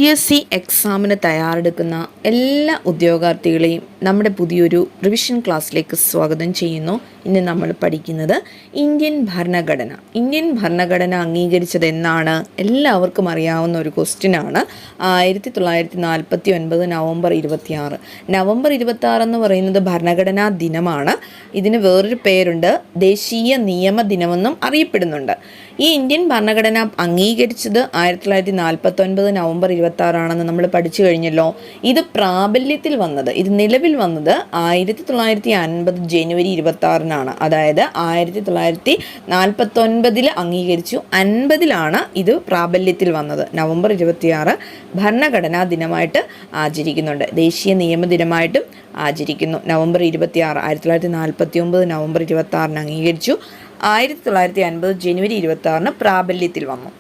PSC എക്സാമിന് തയ്യാറെടുക്കുന്ന എല്ലാ ഉദ്യോഗാർത്ഥികളെയും നമ്മുടെ പുതിയൊരു റിവിഷൻ ക്ലാസ്സിലേക്ക് സ്വാഗതം ചെയ്യുന്നു. ഇന്ന് നമ്മൾ പഠിക്കുന്നത് ഇന്ത്യൻ ഭരണഘടന. ഇന്ത്യൻ ഭരണഘടന അംഗീകരിച്ചത് എന്നാണ്? എല്ലാവർക്കും അറിയാവുന്ന ഒരു ക്വസ്റ്റ്യനാണ്. 1949 നവംബർ 26. നവംബർ 26 എന്ന് പറയുന്നത് ഭരണഘടനാ ദിനമാണ്. ഇതിന് വേറൊരു പേരുണ്ട്, ദേശീയ നിയമ ദിനമെന്നും അറിയപ്പെടുന്നുണ്ട്. ഈ ഇന്ത്യൻ ഭരണഘടന അംഗീകരിച്ചത് 1949 നവംബർ 26 ആണെന്ന് നമ്മൾ പഠിച്ചു കഴിഞ്ഞല്ലോ. ഇത് പ്രാബല്യത്തിൽ വന്നത്, ഇത് നിലവിൽ വന്നത് 1950 ജനുവരി 26-നാണ്. അതായത് 1949 അംഗീകരിച്ചു, 50-ലാണ് ഇത് പ്രാബല്യത്തിൽ വന്നത്. നവംബർ 26 ഭരണഘടനാ ദിനമായിട്ട് ആചരിക്കുന്നുണ്ട്, ദേശീയ നിയമ ദിനമായിട്ടും ആചരിക്കുന്നു. നവംബർ 26 1949 നവംബർ 26-ന് അംഗീകരിച്ചു, 1950 ജനുവരി 26-ന് പ്രാബല്യത്തിൽ വന്നു.